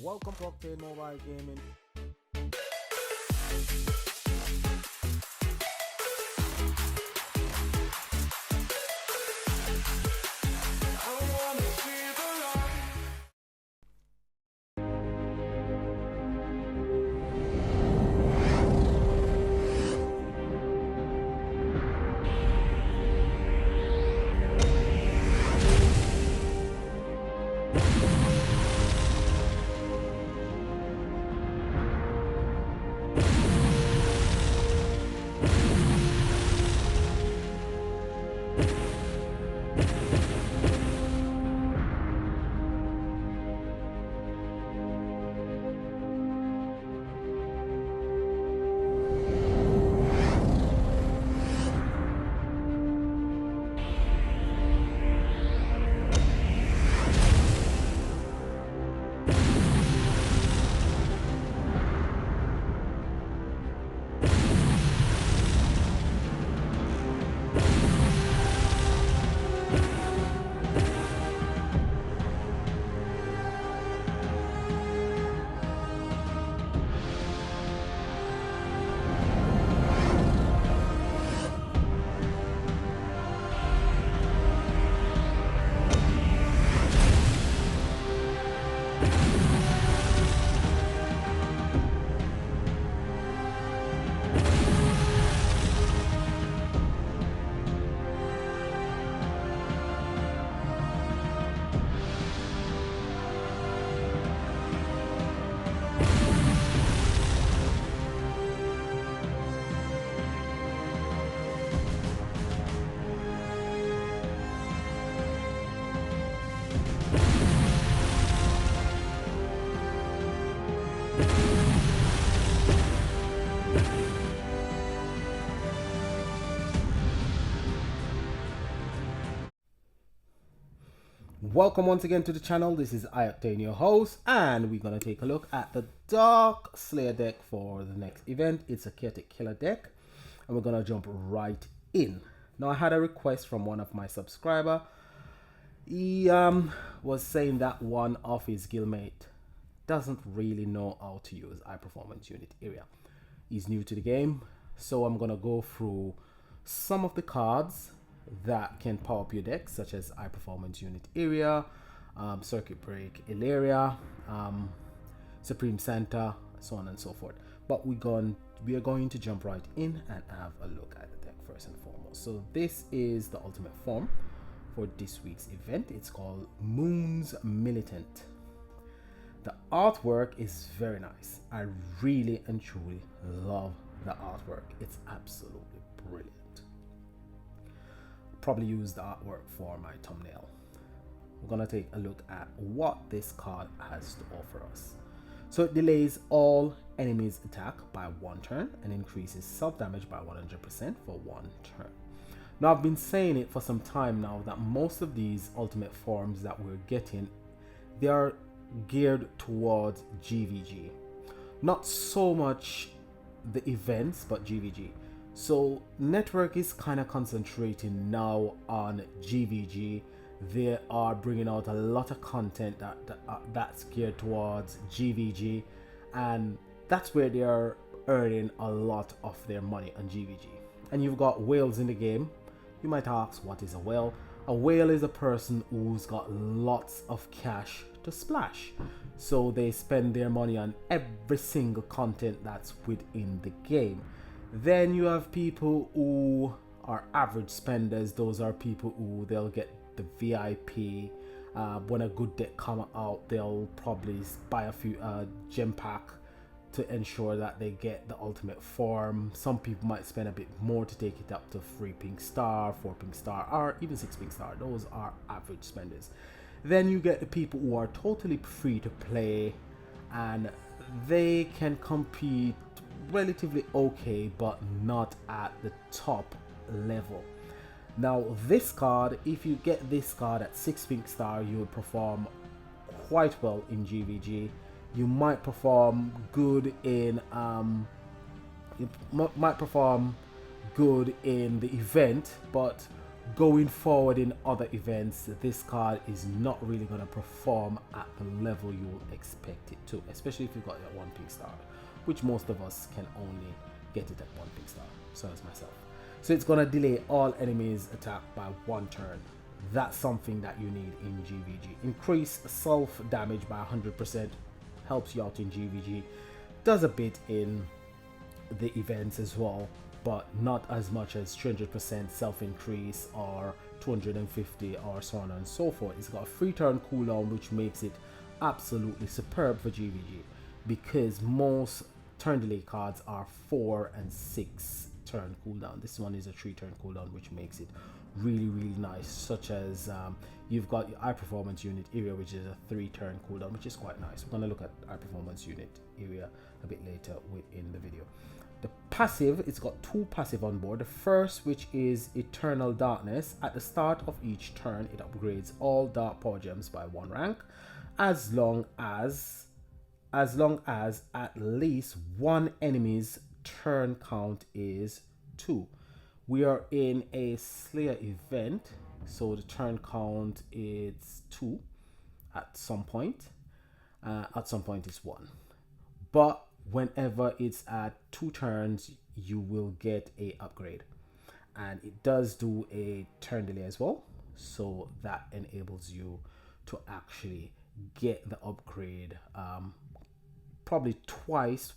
Welcome to Octane Mobile Gaming. Welcome once again to the channel. This is Octane, your host, and we're going to take a look at the Dark Slayer deck for the next event. It's a chaotic killer deck, and we're going to jump right in. Now, I had a request from one of my subscriber. He was saying that one of his guildmate doesn't really know how to use high performance unit area. He's new to the game, so I'm going to go through some of the cards that can power up your deck, such as high performance unit area, circuit break Ilaria, Supreme Santa, so on and so forth. But we are going to jump right in and have a look at the deck first and foremost. So this is the ultimate form for this week's event. It's called Moon's Militant. The artwork is very nice. I really and truly love the artwork. It's absolutely brilliant. Probably use the artwork for my thumbnail. We're gonna take a look at what this card has to offer us. So it delays all enemies' attack by 1 turn and increases self-damage by 100% for 1 turn. Now, I've been saying it for some time now that most of these ultimate forms that we're getting, they are geared towards GVG. Not so much the events, but GVG. So network is kind of concentrating now on GVG. They are bringing out a lot of content that's geared towards GVG, and that's where they are earning a lot of their money on GVG. And you've got whales in the game. You might ask, what is a whale? A whale is a person who's got lots of cash to splash, so they spend their money on every single content that's within the game. Then you have people who are average spenders. Those are people who they'll get the VIP. When a good deck come out, they'll probably buy a few gem pack to ensure that they get the ultimate form. Some people might spend a bit more to take it up to 3 pink star, 4 pink star, or even 6 pink star. Those are average spenders. Then you get the people who are totally free to play, and they can compete relatively okay, but not at the top level. Now this card, if you get this card at 6 pink star, you would perform quite well in GVG. You might perform good in the event, but going forward in other events, this card is not really going to perform at the level you will expect it to, especially if you've got that 1 pink star, which most of us can only get it at 1 pink star, so as myself. So it's going to delay all enemies attack by 1 turn. That's something that you need in GVG. Increase self damage by 100%, helps you out in GVG, does a bit in the events as well, but not as much as 300% self increase or 250 or so on and so forth. It's got a 3 turn cooldown, which makes it absolutely superb for GVG, because most turn delay cards are 4 and 6 turn cooldown. This one is a 3 turn cooldown, which makes it really nice, such as you've got your high performance unit area, which is a 3 turn cooldown, which is quite nice. We're going to look at high performance unit area a bit later within the video. The passive, it's got 2 passive on board. The first, which is Eternal Darkness. At the start of each turn, it upgrades all dark power gems by 1 rank, as long as at least one enemy's turn count is 2. We are in a Slayer event, so the turn count is 2 at some point. At some point it's 1, but whenever it's at 2 turns, you will get a upgrade, and it does do a turn delay as well, so that enables you to actually get the upgrade probably twice.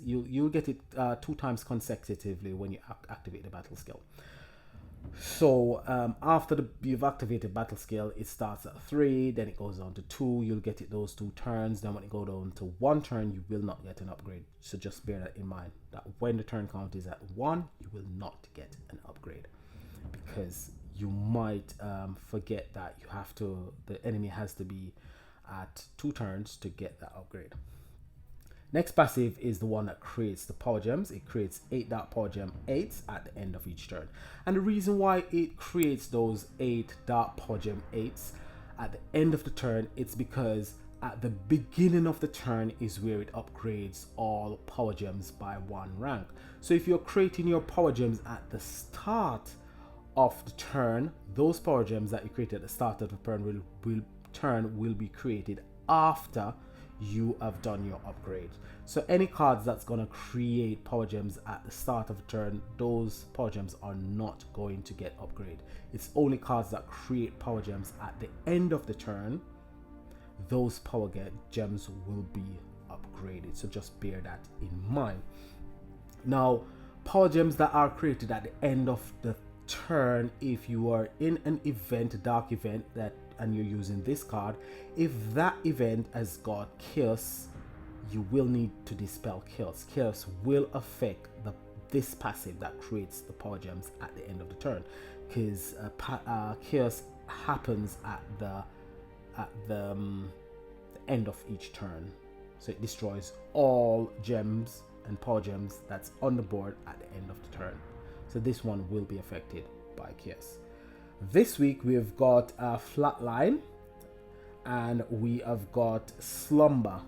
You'll get it 2 times consecutively when you activate the battle skill. So after you've activated battle skill, it starts at 3, then it goes down to 2. You'll get it those 2 turns. Then when it goes down to 1 turn, you will not get an upgrade. So just bear that in mind, that when the turn count is at 1, you will not get an upgrade, because you might forget that the enemy has to be at 2 turns to get that upgrade. Next passive is the one that creates the power gems. It creates 8 dark power gem 8s at the end of each turn. And the reason why it creates those 8 dark power gem 8s at the end of the turn, it's because at the beginning of the turn is where it upgrades all power gems by 1 rank. So if you're creating your power gems at the start of the turn, those power gems that you created at the start of the turn will be created after you have done your upgrade. So any cards that's going to create power gems at the start of the turn, those power gems are not going to get upgrade. It's only cards that create power gems at the end of the turn, those power gems will be upgraded. So just bear that in mind. Now, power gems that are created at the end of the turn, if you are in an event, a dark event, and you're using this card, if that event has got chaos, you will need to dispel chaos. Chaos will affect this passive that creates the power gems at the end of the turn, because chaos happens at the end of each turn, so it destroys all gems and power gems that's on the board at the end of the turn. So this one will be affected by chaos. This week we've got Flatline, and we have got Slumber.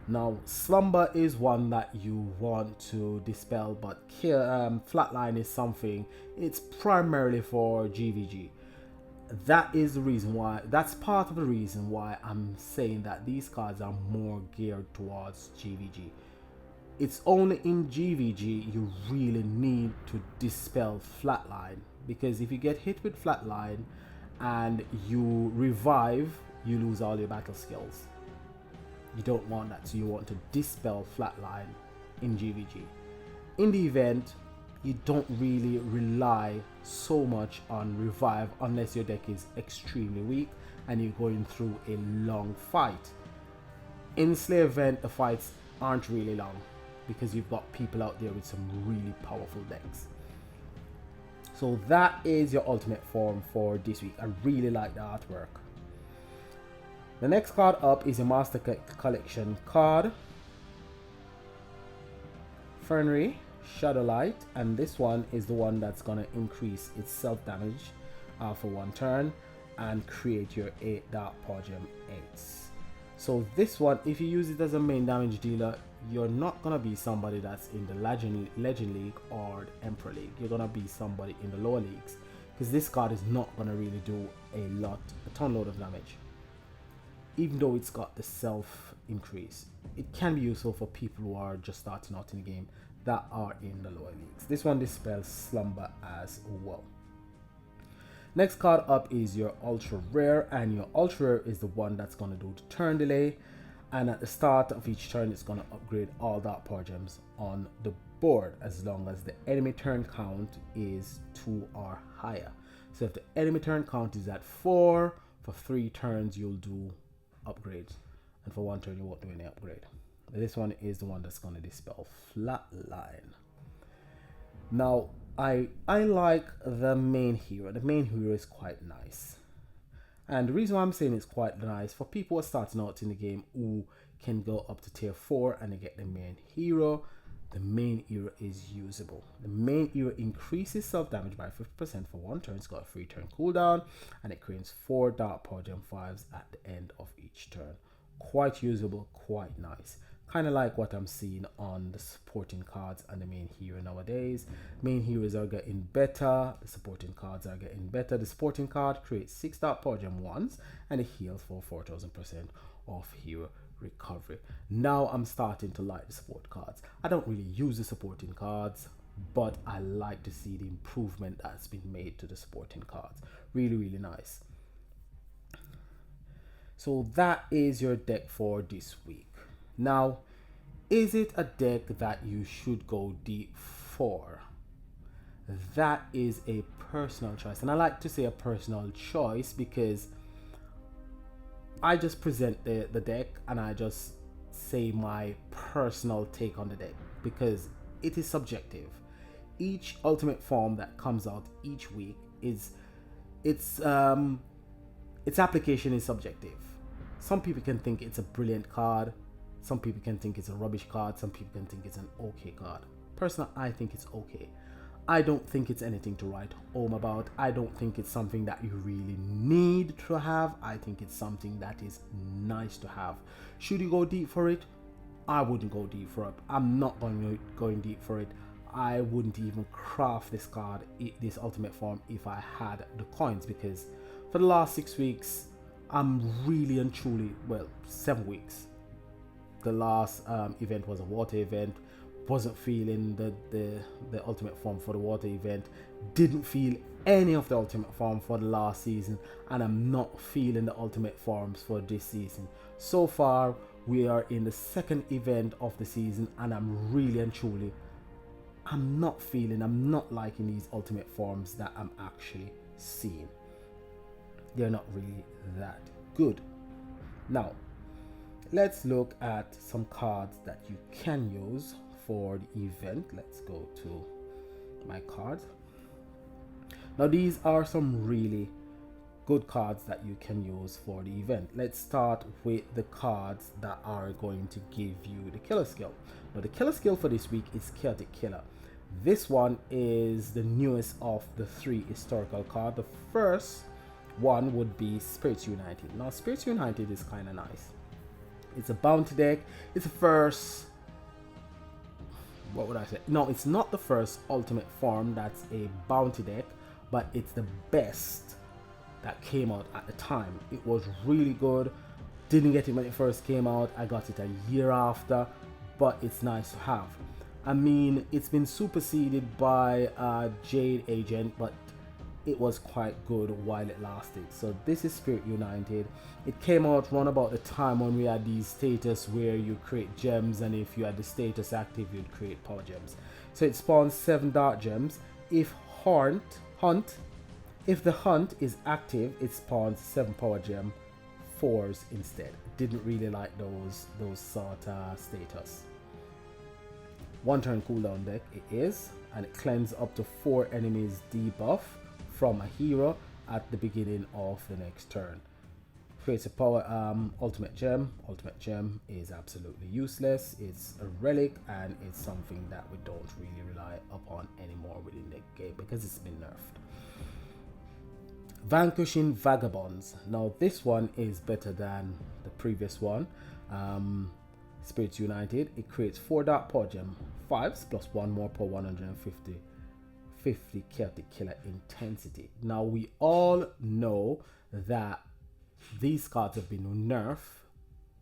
Now, Slumber is one that you want to dispel, but Flatline is something, it's primarily for GVG. That is the reason why, that's part of the reason why I'm saying that these cards are more geared towards GVG. It's only in GVG you really need to dispel Flatline, because if you get hit with Flatline and you revive, you lose all your battle skills. You don't want that, so you want to dispel Flatline in GVG. In the event, you don't really rely so much on revive unless your deck is extremely weak and you're going through a long fight. In Slayer event, the fights aren't really long because you've got people out there with some really powerful decks. So that is your ultimate form for this week. I really like the artwork. The next card up is a Master Collection card, Fernry Shadowlight, and this one is the one that's going to increase its self damage for 1 turn and create your 8 dark power gem 8s. So this one, if you use it as a main damage dealer, you're not gonna be somebody that's in the Legend League or the Emperor League. You're gonna be somebody in the lower leagues, because this card is not gonna really do a ton load of damage. Even though it's got the self increase, it can be useful for people who are just starting out in the game that are in the lower leagues. This one dispels Slumber as well. Next card up is your ultra rare, and your ultra rare is the one that's going to do the turn delay, and at the start of each turn it's going to upgrade all dark power gems on the board as long as the enemy turn count is 2 or higher. So if the enemy turn count is at 4, for 3 turns you'll do upgrades, and for 1 turn you won't do any upgrade. This one is the one that's going to dispel Flatline. Now I like the main hero. The main hero is quite nice, and the reason why I'm saying it's quite nice, for people who are starting out in the game who can go up to tier 4 and they get the main hero, the main hero is usable. The main hero increases self damage by 50% for 1 turn. It's got a 3 turn cooldown, and it creates 4 dark power gem 5s at the end of each turn. Quite usable, quite nice. Kind of like what I'm seeing on the supporting cards and the main hero nowadays. Main heroes are getting better, the supporting cards are getting better. The supporting card creates 6 dark power gem 1s, and it heals for 4000% of hero recovery. Now I'm starting to like the support cards. I don't really use the supporting cards, but I like to see the improvement that's been made to the supporting cards. Really, really nice. So that is your deck for this week. Now, is it a deck that you should go deep for? That is a personal choice, and I like to say a personal choice because I just present the deck and I just say my personal take on the deck, because it is subjective. Each ultimate form that comes out each week is its application is subjective. Some people can think it's a brilliant card, some people can think it's a rubbish card, some people can think it's an okay card. Personally, I think it's okay. I don't think it's anything to write home about. I don't think it's something that you really need to have. I think it's something that is nice to have. Should you go deep for it? I wouldn't go deep for it. I'm not going deep for it. I wouldn't even craft this card, this ultimate form, if I had the coins, because for the last 6 weeks, I'm really and truly, well, 7 weeks. The last event was a water event. Wasn't feeling the ultimate form for the water event. Didn't feel any of the ultimate form for the last season, and I'm not feeling the ultimate forms for this season. So far, we are in the 2nd event of the season, and I'm really and truly, I'm not liking these ultimate forms that I'm actually seeing. They're not really that good. Now, let's look at some cards that you can use for the event. Let's go to my cards. Now, these are some really good cards that you can use for the event. Let's start with the cards that are going to give you the killer skill. Now, the killer skill for this week is Chaotic Killer. This one is the newest of the 3 historical cards. The first one would be Spirits United. Now, Spirits United is kind of nice. It's a bounty deck. It's the first, what would I say? No, it's not the first ultimate form that's a bounty deck, but it's the best that came out at the time. It was really good. Didn't get it when it first came out. I got it a year after, but it's nice to have. I mean, it's been superseded by Jade Agent, but it was quite good while it lasted. So this is Spirit United. It came out around about the time when we had these status where you create gems, and if you had the status active, you'd create power gems. So it spawns 7 dark gems. If the hunt is active, it spawns 7 power gem 4s instead. Didn't really like those sort of status. 1 turn cooldown deck it is, and it cleanses up to 4 enemies debuff from a hero at the beginning of the next turn. Creates a power ultimate gem. Ultimate gem is absolutely useless. It's a relic, and it's something that we don't really rely upon anymore within the game because it's been nerfed. Vanquishing Vagabonds. Now this one is better than the previous one. Spirits United, it creates 4 Dark Power Gem 5s plus 1 more per 50 Chaotic Killer intensity. Now we all know that these cards have been nerfed.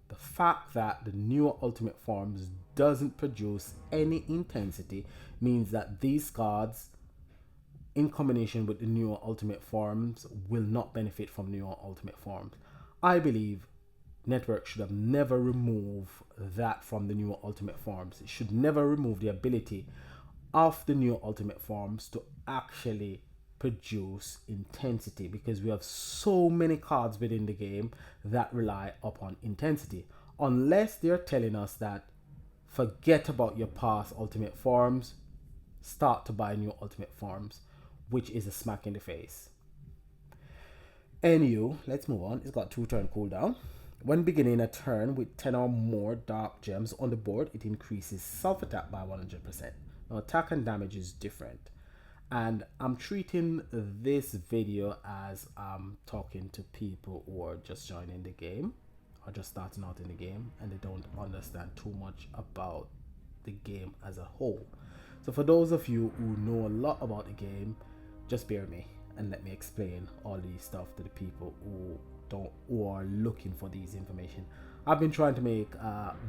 The fact that the newer ultimate forms doesn't produce any intensity means that these cards, in combination with the newer ultimate forms, will not benefit from newer ultimate forms. I believe Network should have never removed that from the newer ultimate forms. It should never remove the ability of the new ultimate forms to actually produce intensity, because we have so many cards within the game that rely upon intensity, unless they're telling us that forget about your past ultimate forms, start to buy new ultimate forms, which is a smack in the face. Anywho, let's move on. It's got 2 turn cooldown. When beginning a turn with 10 or more dark gems on the board, it increases self attack by 100%. Now, attack and damage is different, and I'm treating this video as I'm talking to people who are just joining the game or just starting out in the game and they don't understand too much about the game as a whole. So for those of you who know a lot about the game, just bear me and let me explain all these stuff to the people who are looking for these information. I've been trying to make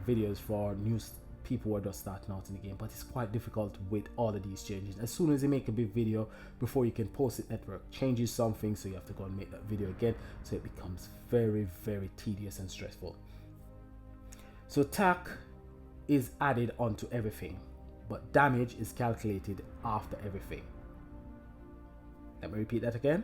videos for news people who are just starting out in the game, but it's quite difficult with all of these changes. As soon as you make a big video, before you can post it, Network changes something, so you have to go and make that video again, so it becomes very, very tedious and stressful. So attack is added onto everything, but damage is calculated after everything. Let me repeat that again.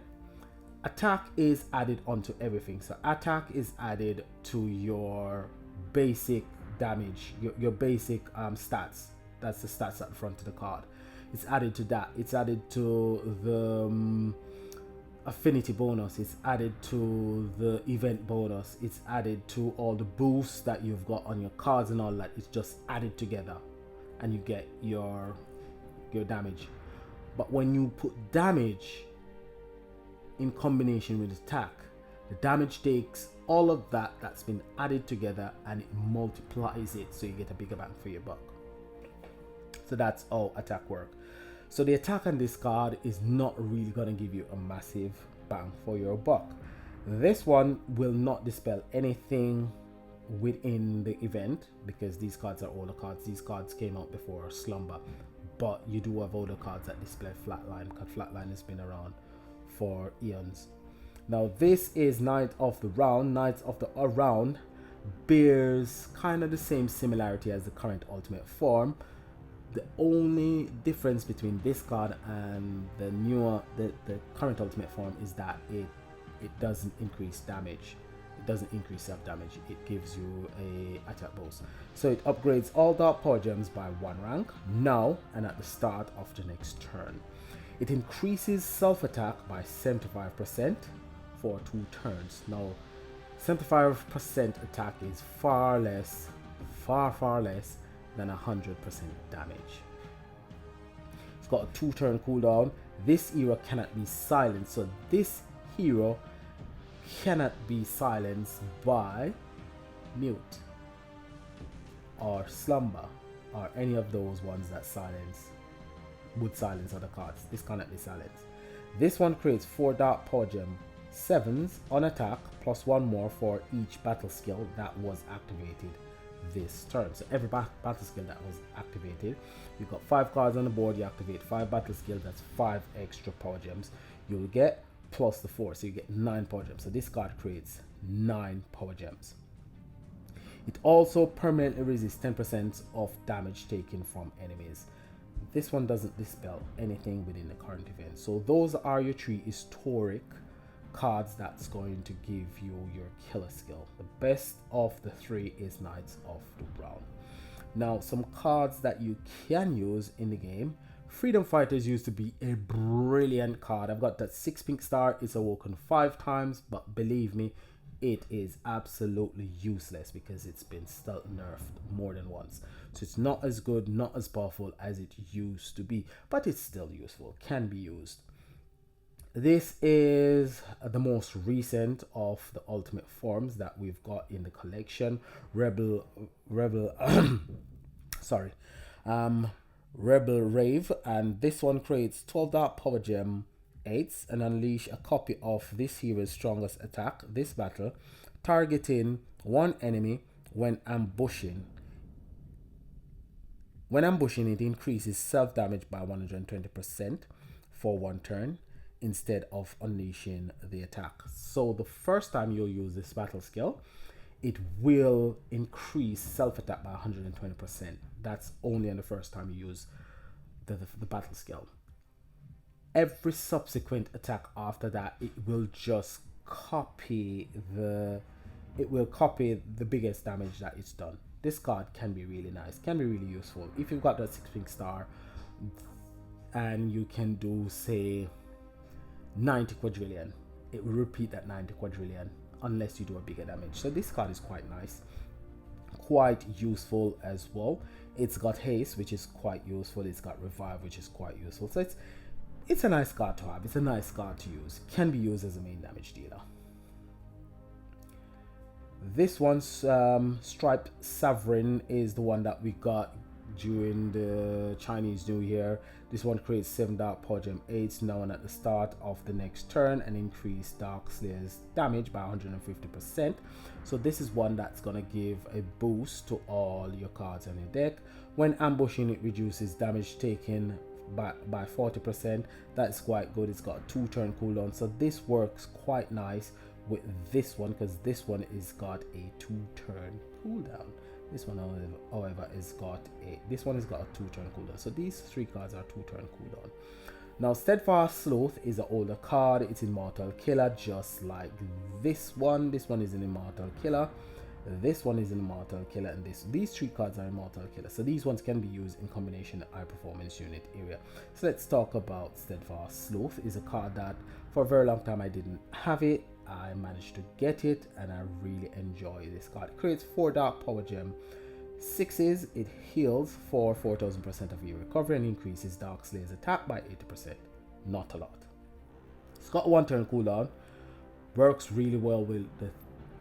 Attack is added onto everything. So attack is added to your basic damage, your basic stats. That's the stats at the front of the card. It's added to that. It's added to the affinity bonus. It's added to the event bonus. It's added to all the boosts that you've got on your cards and all that. It's just added together and you get your damage. But when you put damage in combination with attack, the damage takes all of that's been added together and it multiplies it, so you get a bigger bang for your buck. So that's how attack works. So the attack on this card is not really going to give you a massive bang for your buck. This one will not dispel anything within the event, because these cards are older cards. These cards came out before Slumber, but you do have older cards that display Flatline, because Flatline has been around for eons. Now this is Knight of the Round. Knights of the Round bears kind of the same similarity as the current ultimate form. The only difference between this card and the current ultimate form is that it doesn't increase damage. It doesn't increase self damage. It gives you a attack boost. So it upgrades all dark power gems by 1 rank now and at the start of the next turn. It increases self attack by 75% for 2 turns. Now 75% attack is far less than 100% damage. It's got a 2 turn cooldown. This hero cannot be silenced, so this hero cannot be silenced by Mute or Slumber or any of those ones that would silence other cards. This cannot be silenced. This one creates 4 dark power gem 7s on attack plus 1 more for each battle skill that was activated this turn. So every battle skill that was activated, you've got 5 cards on the board, you activate 5 battle skills, that's 5 extra power gems you'll get, plus the 4, so you get 9 power gems. So this card creates 9 power gems. It also permanently resists 10% of damage taken from enemies. This one doesn't dispel anything within the current event. So those are your 3 historic cards that's going to give you your killer skill. The best of the 3 is Knights of the Round. Now some cards that you can use in the game. Freedom Fighters used to be a brilliant card. I've got that 6 pink star. It's awoken 5 times, but believe me, it is absolutely useless because it's been stealth nerfed more than once. So it's not as good, not as powerful as it used to be, but it's still useful, can be used. This is the most recent of the ultimate forms that we've got in the collection. Rebel sorry, um Rebel Rave, and this one creates 12 dark power gem 8s and unleash a copy of this hero's strongest attack this battle, targeting one enemy when ambushing. When ambushing, it increases self damage by 120% for one turn instead of unleashing the attack. So the first time you'll use this battle skill, it will increase self attack by 120%. That's only on the first time you use the battle skill. Every subsequent attack after that, it will just copy the biggest damage that it's done. This card can be really nice, can be really useful if you've got that 6-wing star and you can do, say, 90 quadrillion. It will repeat that 90 quadrillion unless you do a bigger damage. So this card is quite nice, quite useful as well. It's got haste, which is quite useful. It's got revive, which is quite useful. So it's a nice card to have. It's a nice card to use. Can be used as a main damage dealer. This one's Striped Sovereign is the one that we got during the Chinese New Year. This one creates 7 dark power gem 8s now and at the start of the next turn and increase Dark Slayer's damage by 150%. So this is one that's gonna give a boost to all your cards on your deck. When ambushing, it reduces damage taken by 40%. That's quite good. It's got a 2-turn cooldown, so this works quite nice with this one because this one is got a 2-turn cooldown. This one, however, has got a 2-turn cooldown. So these 3 cards are 2-turn cooldown. Now, Steadfast Sleuth is an older card. It's Immortal Killer, just like this one. This one is an Immortal Killer. This one is an Immortal Killer, and these 3 cards are Immortal Killer. So these ones can be used in combination high performance unit area. So let's talk about Steadfast Sleuth. Is a card that for a very long time I didn't have it. I managed to get it and I really enjoy this card. It creates 4 dark power gem 6s. It heals for 4000% of your recovery and increases Dark Slayer's attack by 80%. Not a lot. It's got a 1-turn cooldown. Works really well with the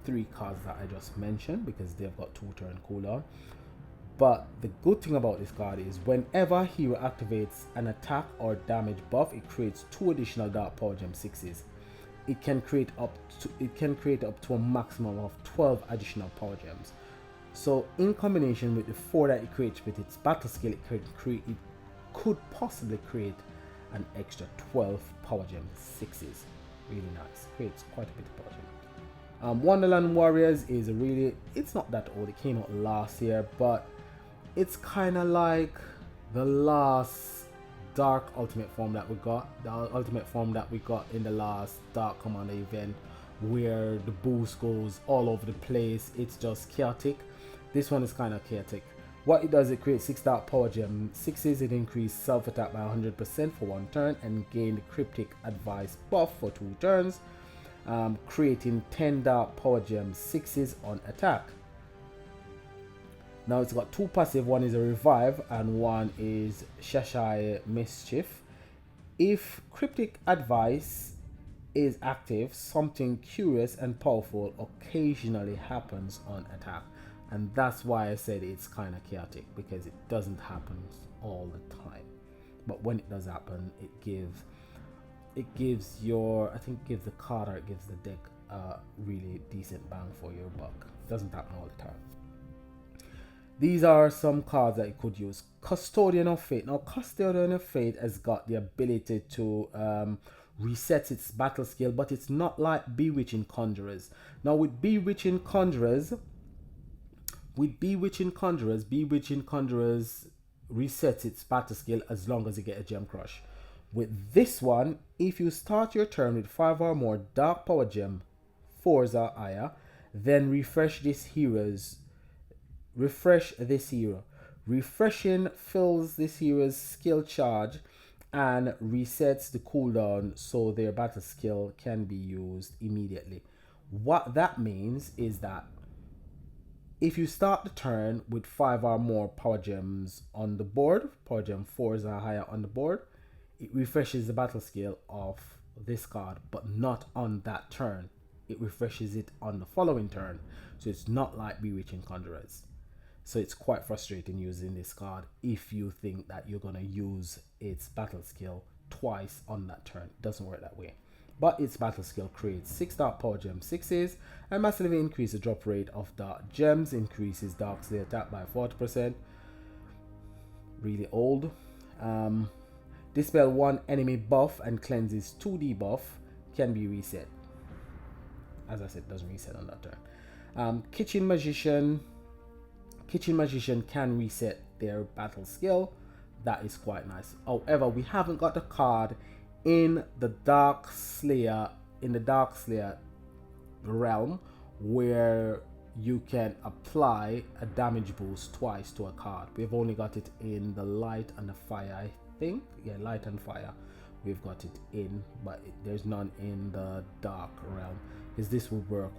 3 cards that I just mentioned because they've got 2-turn cooldown. But the good thing about this card is whenever hero activates an attack or damage buff, it creates 2 additional dark power gem 6s. It can create up to a maximum of 12 additional power gems. So in combination with the 4 that it creates with its battle skill, it could possibly create an extra 12 power gem 6s. Really nice. Creates quite a bit of power gem. Wonderland Warriors is it's not that old. It came out last year, but it's kind of like the last dark ultimate form that we got, the ultimate form that we got in the last Dark Commander event, where the boost goes all over the place. It's just chaotic. This one is kind of chaotic. What it does, it creates 6 dark power gem 6s. It increases self attack by 100% for 1 turn and gain the cryptic advice buff for 2 turns, creating 10 dark power gem 6s on attack. Now it's got 2 passive, one is a revive and one is Shashai Mischief. If Cryptic Advice is active, something curious and powerful occasionally happens on attack. And that's why I said it's kind of chaotic, because it doesn't happen all the time. But when it does happen, it gives the card or it gives the deck a really decent bang for your buck. It doesn't happen all the time. These are some cards that you could use. Custodian of Fate. Now, Custodian of Fate has got the ability to reset its battle skill, but it's not like Bewitching Conjurers. Now, with Bewitching Conjurers, Bewitching Conjurers resets its battle skill as long as you get a Gem Crush. With this one, if you start your turn with 5 or more Dark Power Gem 4s or higher, then refresh this hero. Refreshing fills this hero's skill charge and resets the cooldown so their battle skill can be used immediately. What that means is that if you start the turn with 5 or more power gems on the board, power gem 4s or higher on the board, it refreshes the battle skill of this card, but not on that turn. It refreshes it on the following turn. So it's not like Bewitching Conjurers. So it's quite frustrating using this card if you think that you're going to use its battle skill twice on that turn. It doesn't work that way. But its battle skill creates 6 Dark Power Gem 6s and massively increases the drop rate of Dark Gems, increases Dark Slayer attack by 40%. Really old. Dispel 1 enemy buff and cleanses 2 debuff, can be reset. As I said, it doesn't reset on that turn. Kitchen Magician can reset their battle skill. That is quite nice. However, we haven't got a card in the Dark Slayer realm where you can apply a damage boost twice to a card. We've only got it in the Light and the Fire, I think. Yeah, Light and Fire we've got it in, but there's none in the Dark realm, because this will work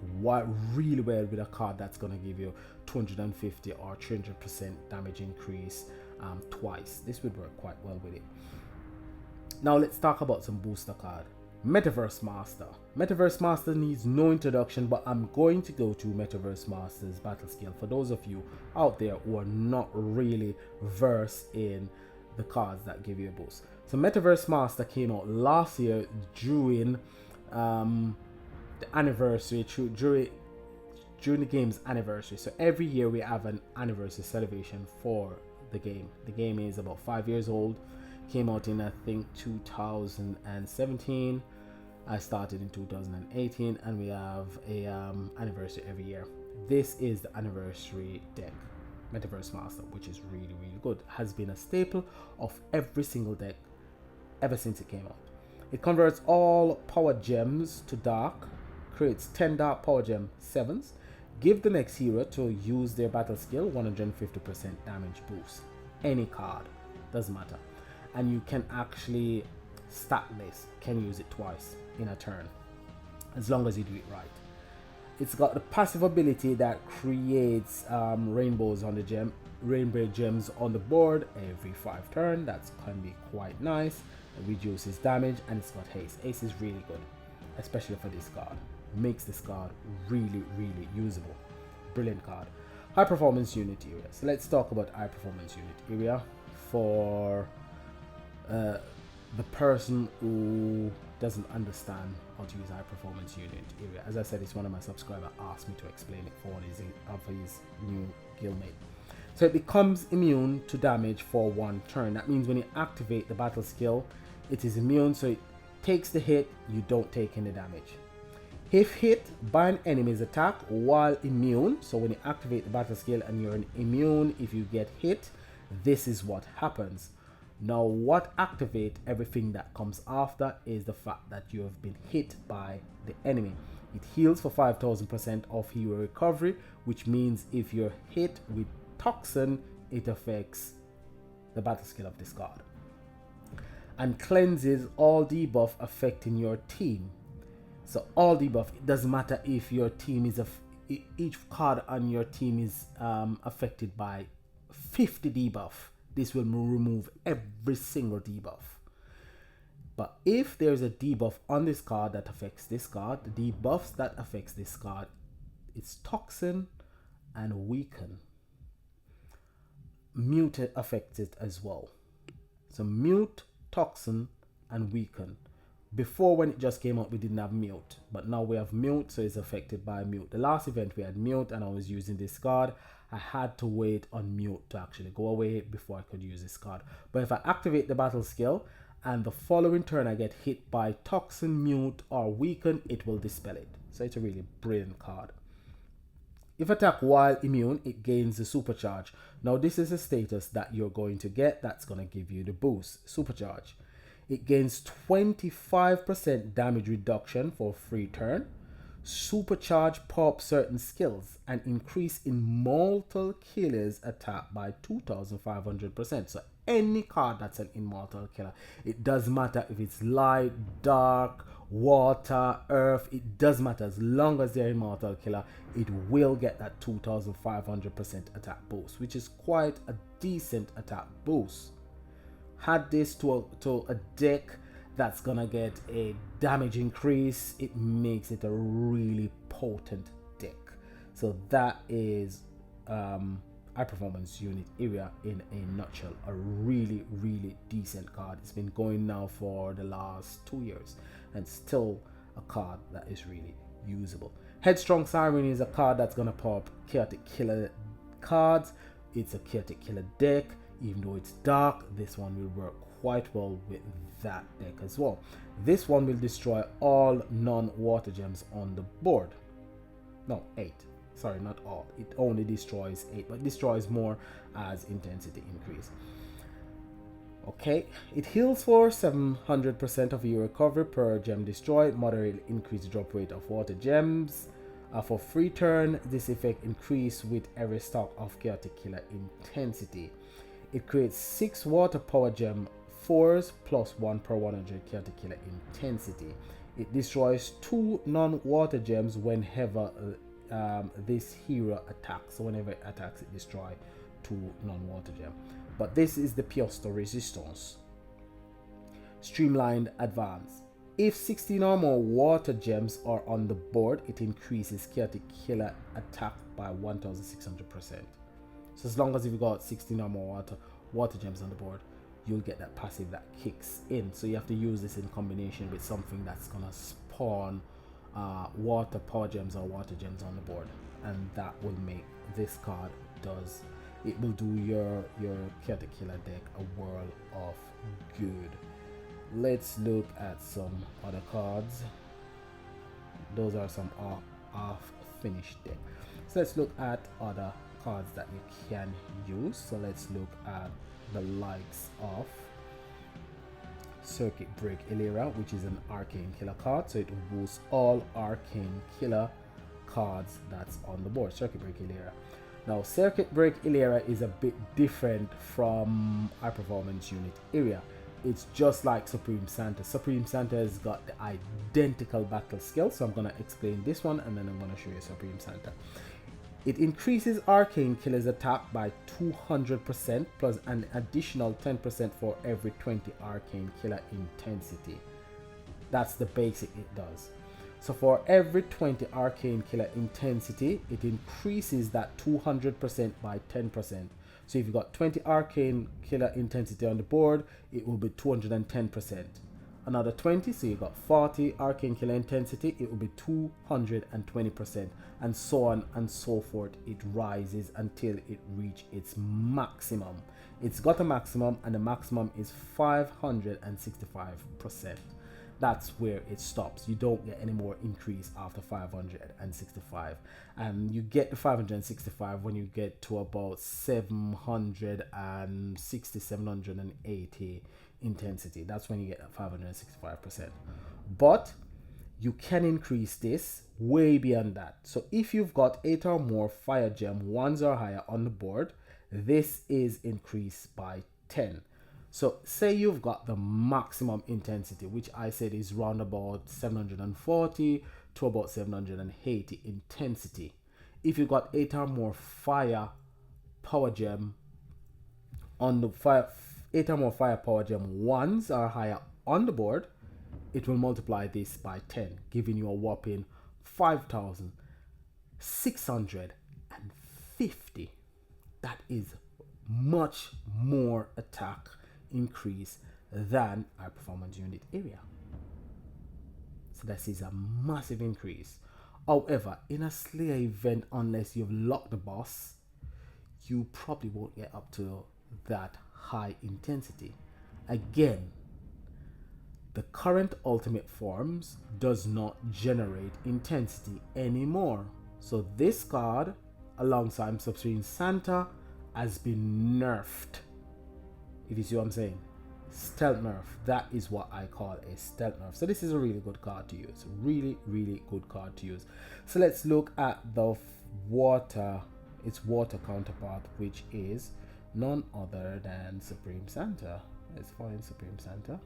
really well with a card that's going to give you 250 or 300% damage increase twice. This would work quite well with it. Now let's talk about some booster card. Metaverse Master. Metaverse Master needs no introduction, but I'm going to go to Metaverse Master's battle skill for those of you out there who are not really versed in the cards that give you a boost. So Metaverse Master came out last year during the anniversary, during the game's anniversary. So every year we have an anniversary celebration for the game. The game is about 5 years old. Came out in, I think, 2017. I started in 2018, and we have a anniversary every year. This is the anniversary deck, Metaverse Master, which is really good. Has been a staple of every single deck ever since it came out. It converts all power gems to dark, creates 10 dark power gem 7s, give the next hero to use their battle skill 150% damage boost. Any card, doesn't matter. And you can actually statless, can use it twice in a turn, as long as you do it right. It's got the passive ability that creates rainbows on the gem, rainbow gems on the board every 5 turns. That can be quite nice. It reduces damage, and it's got haste. Haste is really good, especially for this card. Makes this card really usable. Brilliant card. High performance unit area. So let's talk about high performance unit area for the person who doesn't understand how to use high performance unit area. As I said, it's one of my subscribers asked me to explain it for his new guildmate. So it becomes immune to damage for 1 turn. That means when you activate the battle skill, it is immune, so it takes the hit, you don't take any damage. If hit by an enemy's attack while immune, so when you activate the battle skill and you're immune, if you get hit, this is what happens. Now, what activates everything that comes after is the fact that you have been hit by the enemy. It heals for 5000% of hero recovery, which means if you're hit with toxin, it affects the battle skill of this card. And cleanses all debuff affecting your team. So all debuff, it doesn't matter if your team is each card on your team is affected by 50 debuff. This will remove every single debuff. But if there's a debuff on this card that affects this card, the debuffs that affects this card, it's toxin and weaken. Mute affects it as well. So mute, toxin, and weaken. Before, when it just came out, we didn't have mute, but now we have mute, so it's affected by mute. The last event we had mute, and I was using this card. I had to wait on mute to actually go away before I could use this card. But if I activate the battle skill and the following turn I get hit by toxin, mute, or weaken, it will dispel it. So it's a really brilliant card. If attack while immune, it gains the supercharge. Now this is a status that you're going to get that's going to give you the boost, supercharge. It gains 25% damage reduction for free turn, supercharge pop certain skills, and increase in mortal killer's attack by 2500%. So any card that's an immortal killer, it doesn't matter if it's light, dark, water, earth, it doesn't matter. As long as they're immortal killer, it will get that 2500% attack boost, which is quite a decent attack boost. Had this to a deck that's gonna get a damage increase. It makes it a really potent deck. So that is high performance unit area in a nutshell. A really decent card. It's been going now for the last 2 years and still a card that is really usable. Headstrong Siren is a card that's gonna pop chaotic killer cards. It's a chaotic killer deck. Even though it's dark, this one will work quite well with that deck as well. This one will destroy all non-water gems on the board. No, 8. Sorry, not all. It only destroys 8, but destroys more as intensity increase. Okay, it heals for 700% of your recovery per gem destroyed. Moderately increase drop rate of water gems. For free turn, this effect increase with every stock of chaotic killer intensity. It creates 6 water power gem 4s plus 1 per 100 chaotic killer intensity. It destroys 2 non-water gems whenever this hero attacks. So whenever it attacks, it destroys 2 non-water gem. But this is the pièce de résistance. Streamlined advance. If 16 or more water gems are on the board, it increases chaotic killer attack by 1600%. So as long as you've got 16 or more water gems on the board, you'll get that passive that kicks in. So you have to use this in combination with something that's gonna spawn water power gems or water gems on the board, and that will make this card it will do your chaotic killer deck a world of good. Let's look at some other cards. Those are some off finished deck. So let's look at other cards that you can use. So let's look at the likes of Circuit Break Illyria, which is an arcane killer card. So it will boost all arcane killer cards that's on the board. Circuit Break Illyria. Now Circuit Break Illyria is a bit different from High Performance Unit area. It's just like Supreme Santa. Supreme Santa has got the identical battle skill, so I'm going to explain this one and then I'm going to show you Supreme Santa. It increases arcane killer's attack by 200% plus an additional 10% for every 20 arcane killer intensity. That's the basic it does. So for every 20 arcane killer intensity, it increases that 200% by 10%. So if you've got 20 arcane killer intensity on the board, it will be 210%. Another 20, so you got 40 arcane killer intensity, it will be 220%, and so on and so forth. It rises until it reaches its maximum. It's got a maximum, and the maximum is 565%. That's where it stops. You don't get any more increase after 565, and you get the 565 when you get to about 760 780 intensity. That's when you get 565%. But you can increase this way beyond that. So if you've got 8 or more fire gem 1s or higher on the board, this is increased by 10. So say you've got the maximum intensity, which I said is round about 740 to about 780 intensity. If you've got 8 or more fire power gem on the 8 or more fire power gem 1s or higher on the board, it will multiply this by 10, giving you a whopping 5,650. That is much more attack increase than our performance unit area. So this is a massive increase. However, in a Slayer event, unless you've locked the boss, you probably won't get up to that high intensity. Again, the current ultimate forms does not generate intensity anymore. So this card, alongside Supreme Santa, has been nerfed. If you see what I'm saying, stealth nerf. That is what I call a stealth nerf. So this is a really good card to use. Really good card to use. So let's look at the its water counterpart, which is none other than Supreme Santa. Let's find Supreme Santa.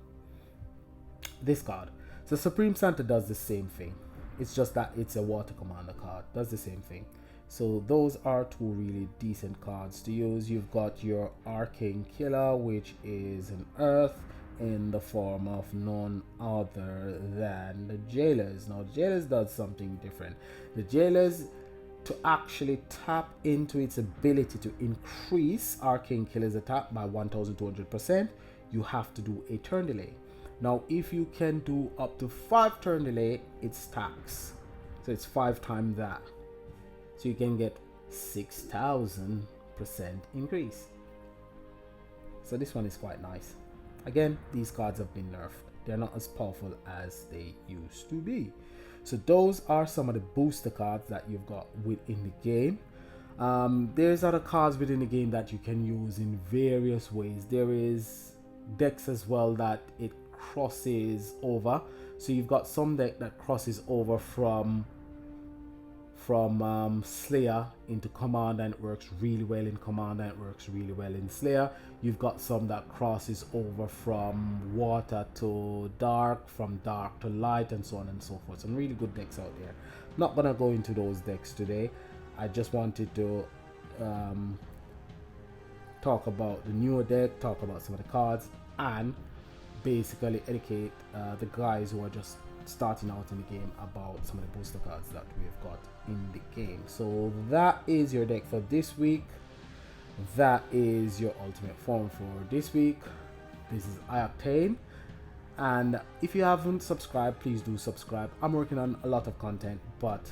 This card. So Supreme Santa does the same thing. It's just that it's a water commander card. Does the same thing. So those are two really decent cards to use. You've got your Arcane Killer, which is an Earth. in the form of none other than the Jailers. Now, the Jailers does something different. The Jailers, to actually tap into its ability to increase Arcane Killer's attack by 1200%, you have to do a turn delay. Now, if you can do up to 5 turn delay, it stacks. So it's 5 times that. So you can get 6000% increase. So this one is quite nice. Again, these cards have been nerfed. They're not as powerful as they used to be. So those are some of the booster cards that you've got within the game. There's other cards within the game that you can use in various ways. There is decks as well that it crosses over. So you've got some deck that crosses over from Slayer into Commander, and it works really well in Commander, and it works really well in Slayer. You've got some that crosses over from Water to Dark, from Dark to Light, and so on and so forth. Some really good decks out there. Not gonna go into those decks today. I just wanted to talk about the newer deck, talk about some of the cards, and basically educate the guys who are just starting out in the game about some of the booster cards that we've got in the game. So that is your deck for this week. That is your ultimate form for this week. This is iOctane, and if you haven't subscribed, please do subscribe. I'm working on a lot of content, but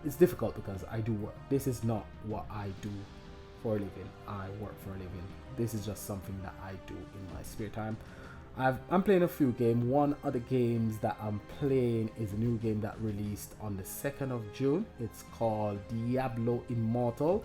it's difficult because I do work. This is not what I do for a living. I work for a living. This is just something that I do in my spare time. I'm playing a few games. One of the games that I'm playing is a new game that released on the 2nd of June. It's called Diablo Immortal.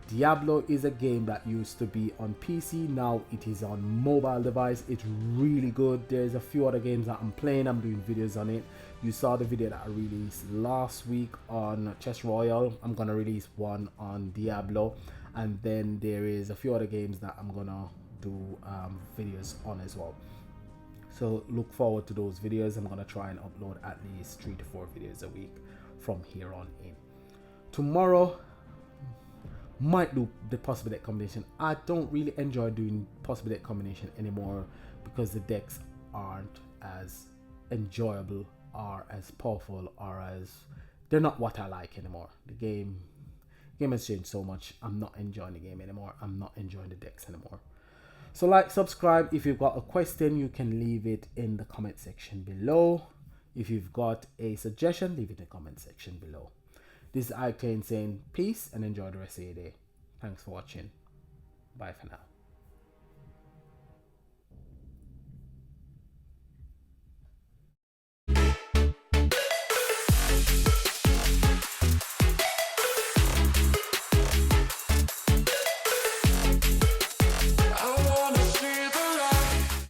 Diablo is a game that used to be on PC. Now it is on mobile device. It's really good. There's a few other games that I'm playing. I'm doing videos on it. You saw the video that I released last week on Chess Royale. I'm gonna release one on Diablo, and then there is a few other games that I'm gonna do videos on as well. So look forward to those videos. I'm gonna try and upload at least 3 to 4 videos a week from here on in. Tomorrow might do the possible deck combination. I don't really enjoy doing possible deck combination anymore because the decks aren't as enjoyable or as powerful, or as they're not what I like anymore. The game has changed so much. I'm not enjoying the game anymore. I'm not enjoying the decks anymore. So like, subscribe. If you've got a question, you can leave it in the comment section below. If you've got a suggestion, leave it in the comment section below. This is iOctane saying peace and enjoy the rest of your day. Thanks for watching. Bye for now.